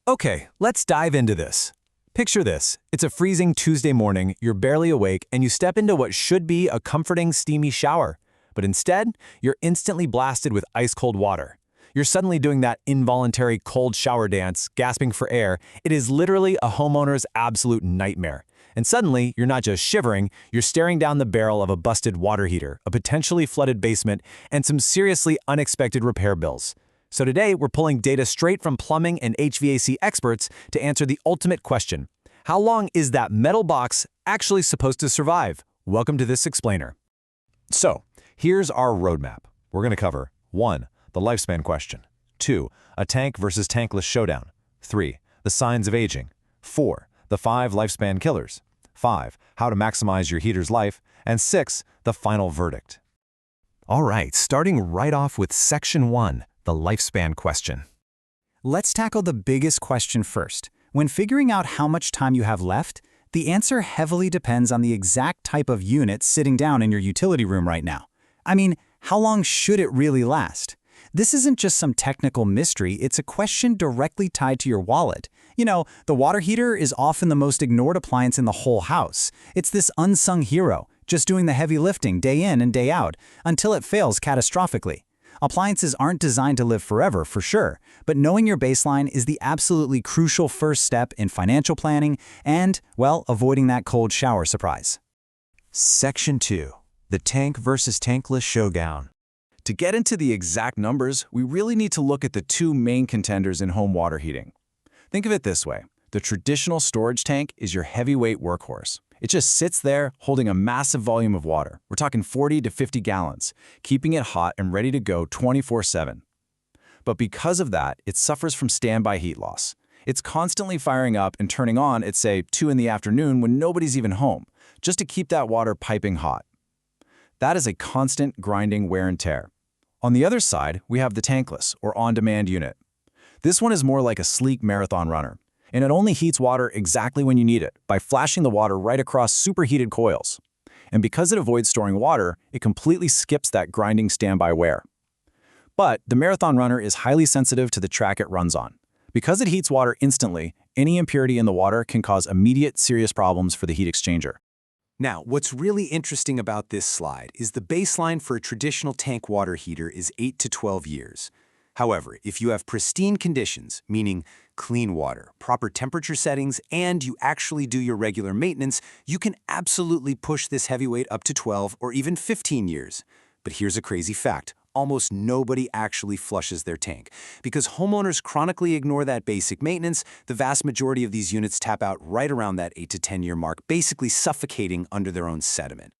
Okay, let's dive into this. Picture this. It's a freezing Tuesday morning, you're barely awake, and you step into what should be a comforting, steamy shower. But instead, you're instantly blasted with ice-cold water. You're suddenly doing that involuntary cold shower dance, gasping for air. It is literally a homeowner's absolute nightmare. And suddenly, you're not just shivering, you're staring down the barrel of a busted water heater, a potentially flooded basement, and some seriously unexpected repair bills. So today, we're pulling data straight from plumbing and HVAC experts to answer the ultimate question. How long is that metal box actually supposed to survive? Welcome to this explainer. So, here's our roadmap. We're going to cover 1. The lifespan question. 2. A tank versus tankless showdown. 3. The signs of aging. 4. The 5 lifespan killers. 5. How to maximize your heater's life. And 6. The final verdict. All right, starting right off with Section 1. The lifespan question. Let's tackle the biggest question first. When figuring out how much time you have left, the answer heavily depends on the exact type of unit sitting down in your utility room right now. I mean, how long should it really last? This isn't just some technical mystery, it's a question directly tied to your wallet. You know, the water heater is often the most ignored appliance in the whole house. It's this unsung hero, just doing the heavy lifting day in and day out, until it fails catastrophically. Appliances aren't designed to live forever, for sure, but knowing your baseline is the absolutely crucial first step in financial planning and, well, avoiding that cold shower surprise. Section 2. The tank versus tankless showdown. To get into the exact numbers, we really need to look at the two main contenders in home water heating. Think of it this way. The traditional storage tank is your heavyweight workhorse. It just sits there holding a massive volume of water. We're talking 40 to 50 gallons, keeping it hot and ready to go 24/7. But because of that, it suffers from standby heat loss. It's constantly firing up and turning on at, say, 2 in the afternoon when nobody's even home, just to keep that water piping hot. That is a constant grinding wear and tear. On the other side, we have the tankless, or on-demand unit. This one is more like a sleek marathon runner, and it only heats water exactly when you need it by flashing the water right across superheated coils. And because it avoids storing water, it completely skips that grinding standby wear. But the marathon runner is highly sensitive to the track it runs on. Because it heats water instantly, any impurity in the water can cause immediate serious problems for the heat exchanger. Now, what's really interesting about this slide is the baseline for a traditional tank water heater is 8 to 12 years. However, if you have pristine conditions, meaning clean water, proper temperature settings, and you actually do your regular maintenance, you can absolutely push this heavyweight up to 12 or even 15 years. But here's a crazy fact. Almost nobody actually flushes their tank. Because homeowners chronically ignore that basic maintenance, the vast majority of these units tap out right around that 8 to 10 year mark, basically suffocating under their own sediment.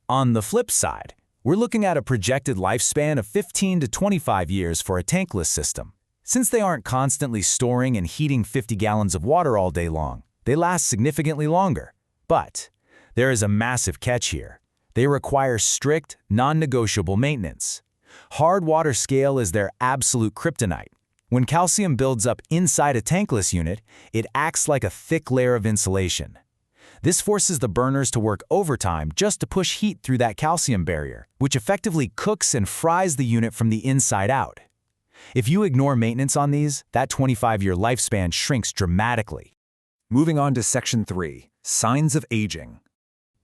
On the flip side, we're looking at a projected lifespan of 15 to 25 years for a tankless system. Since they aren't constantly storing and heating 50 gallons of water all day long, they last significantly longer. But there is a massive catch here. They require strict, non-negotiable maintenance. Hard water scale is their absolute kryptonite. When calcium builds up inside a tankless unit, it acts like a thick layer of insulation. This forces the burners to work overtime just to push heat through that calcium barrier, which effectively cooks and fries the unit from the inside out. If you ignore maintenance on these, that 25-year lifespan shrinks dramatically. Moving on to Section 3, Signs of Aging.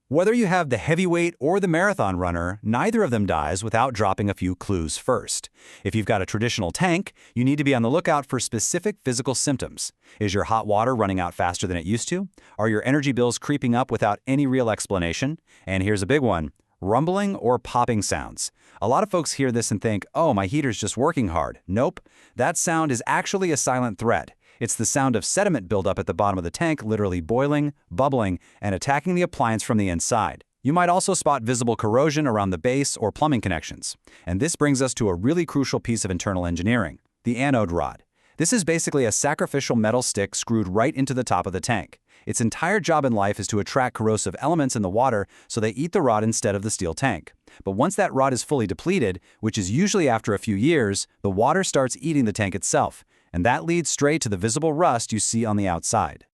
Whether you have the heavyweight or the marathon runner, neither of them dies without dropping a few clues first. If you've got a traditional tank, you need to be on the lookout for specific physical symptoms. Is your hot water running out faster than it used to? Are your energy bills creeping up without any real explanation? And here's a big one, rumbling or popping sounds. A lot of folks hear this and think, oh, my heater's just working hard. Nope, that sound is actually a silent threat. It's the sound of sediment buildup at the bottom of the tank literally boiling, bubbling, and attacking the appliance from the inside. You might also spot visible corrosion around the base or plumbing connections. And this brings us to a really crucial piece of internal engineering, the anode rod. This is basically a sacrificial metal stick screwed right into the top of the tank. Its entire job in life is to attract corrosive elements in the water so they eat the rod instead of the steel tank. But once that rod is fully depleted, which is usually after a few years, the water starts eating the tank itself. And that leads straight to the visible rust you see on the outside.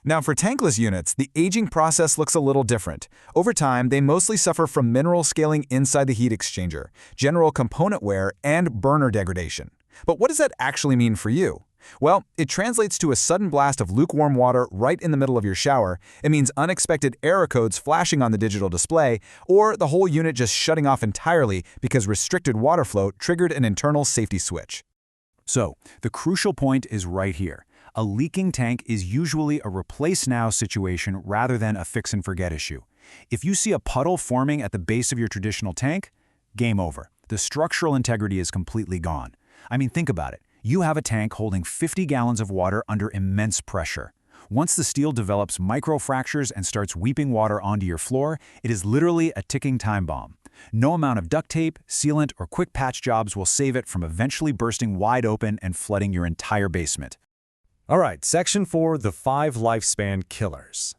Now for tankless units, the aging process looks a little different. Over time, they mostly suffer from mineral scaling inside the heat exchanger, general component wear, and burner degradation. But what does that actually mean for you? Well, it translates to a sudden blast of lukewarm water right in the middle of your shower. It means unexpected error codes flashing on the digital display, or the whole unit just shutting off entirely because restricted water flow triggered an internal safety switch. So, the crucial point is right here. A leaking tank is usually a replace now situation rather than a fix and forget issue. If you see a puddle forming at the base of your traditional tank, game over. The structural integrity is completely gone. I mean, think about it. You have a tank holding 50 gallons of water under immense pressure. Once the steel develops microfractures and starts weeping water onto your floor, it is literally a ticking time bomb. No amount of duct tape, sealant, or quick patch jobs will save it from eventually bursting wide open and flooding your entire basement. All right, Section 4, the 5 lifespan killers.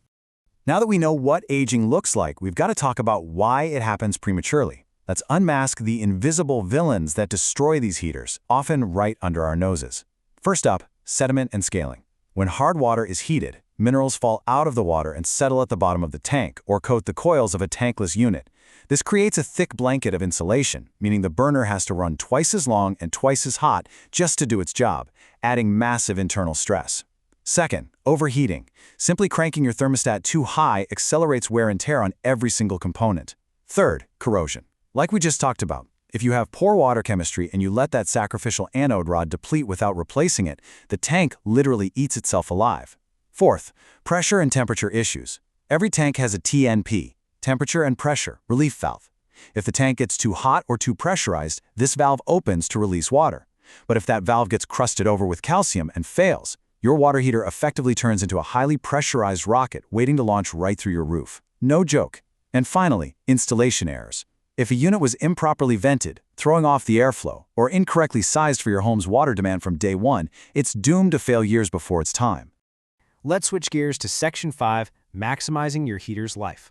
Now that we know what aging looks like, we've got to talk about why it happens prematurely. Let's unmask the invisible villains that destroy these heaters, often right under our noses. First up, sediment and scaling. When hard water is heated, minerals fall out of the water and settle at the bottom of the tank or coat the coils of a tankless unit. This creates a thick blanket of insulation, meaning the burner has to run twice as long and twice as hot just to do its job, adding massive internal stress. Second, overheating. Simply cranking your thermostat too high accelerates wear and tear on every single component. Third, corrosion. Like we just talked about, if you have poor water chemistry and you let that sacrificial anode rod deplete without replacing it, the tank literally eats itself alive. Fourth, pressure and temperature issues. Every tank has a TNP, temperature and pressure, relief valve. If the tank gets too hot or too pressurized, this valve opens to release water. But if that valve gets crusted over with calcium and fails, your water heater effectively turns into a highly pressurized rocket waiting to launch right through your roof. No joke. And finally, installation errors. If a unit was improperly vented, throwing off the airflow, or incorrectly sized for your home's water demand from day one, it's doomed to fail years before its time. Let's switch gears to Section 5, maximizing your heater's life.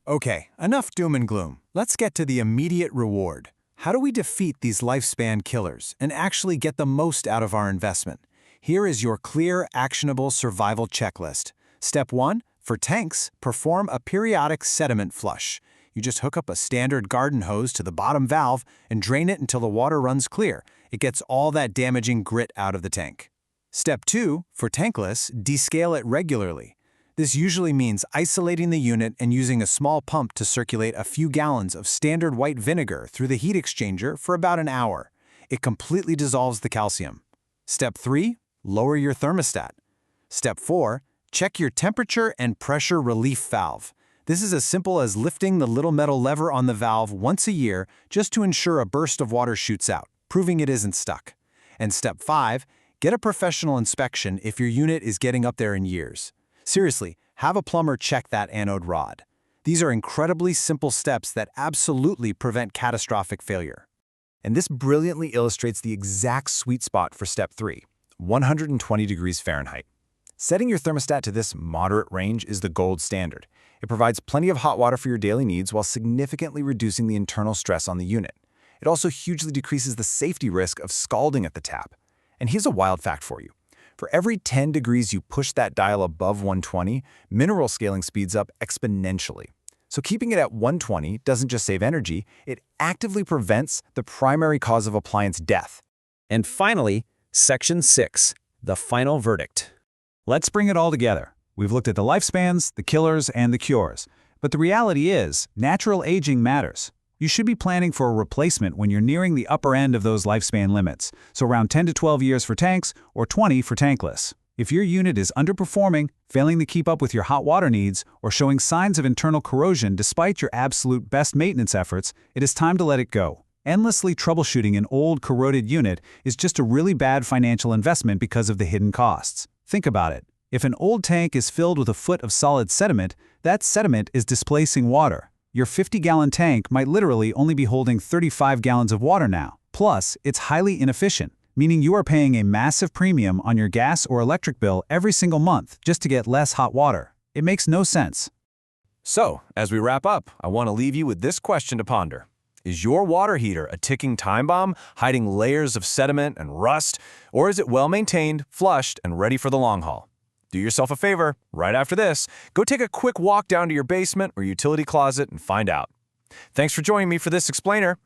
Okay, enough doom and gloom. Let's get to the immediate reward. How do we defeat these lifespan killers and actually get the most out of our investment? Here is your clear, actionable survival checklist. Step 1, for tanks, perform a periodic sediment flush. You just hook up a standard garden hose to the bottom valve and drain it until the water runs clear. It gets all that damaging grit out of the tank. Step 2, for tankless, descale it regularly. This usually means isolating the unit and using a small pump to circulate a few gallons of standard white vinegar through the heat exchanger for about an hour. It completely dissolves the calcium. Step 3, lower your thermostat. Step 4, check your temperature and pressure relief valve. This is as simple as lifting the little metal lever on the valve once a year just to ensure a burst of water shoots out, proving it isn't stuck. And step 5, get a professional inspection if your unit is getting up there in years. Seriously, have a plumber check that anode rod. These are incredibly simple steps that absolutely prevent catastrophic failure. And this brilliantly illustrates the exact sweet spot for Step 3, 120 degrees Fahrenheit. Setting your thermostat to this moderate range is the gold standard. It provides plenty of hot water for your daily needs while significantly reducing the internal stress on the unit. It also hugely decreases the safety risk of scalding at the tap. And here's a wild fact for you. For every 10 degrees you push that dial above 120, mineral scaling speeds up exponentially. So keeping it at 120 doesn't just save energy, it actively prevents the primary cause of appliance death. And finally, Section 6, the final verdict. Let's bring it all together. We've looked at the lifespans, the killers, and the cures. But the reality is, natural aging matters. You should be planning for a replacement when you're nearing the upper end of those lifespan limits, so around 10 to 12 years for tanks or 20 for tankless. If your unit is underperforming, failing to keep up with your hot water needs, or showing signs of internal corrosion despite your absolute best maintenance efforts, it is time to let it go. Endlessly troubleshooting an old, corroded unit is just a really bad financial investment because of the hidden costs. Think about it. If an old tank is filled with a foot of solid sediment, that sediment is displacing water. Your 50-gallon tank might literally only be holding 35 gallons of water now. Plus, it's highly inefficient, meaning you are paying a massive premium on your gas or electric bill every single month just to get less hot water. It makes no sense. So, as we wrap up, I want to leave you with this question to ponder. Is your water heater a ticking time bomb, hiding layers of sediment and rust, or is it well-maintained, flushed, and ready for the long haul? Do yourself a favor, right after this, go take a quick walk down to your basement or utility closet and find out. Thanks for joining me for this explainer.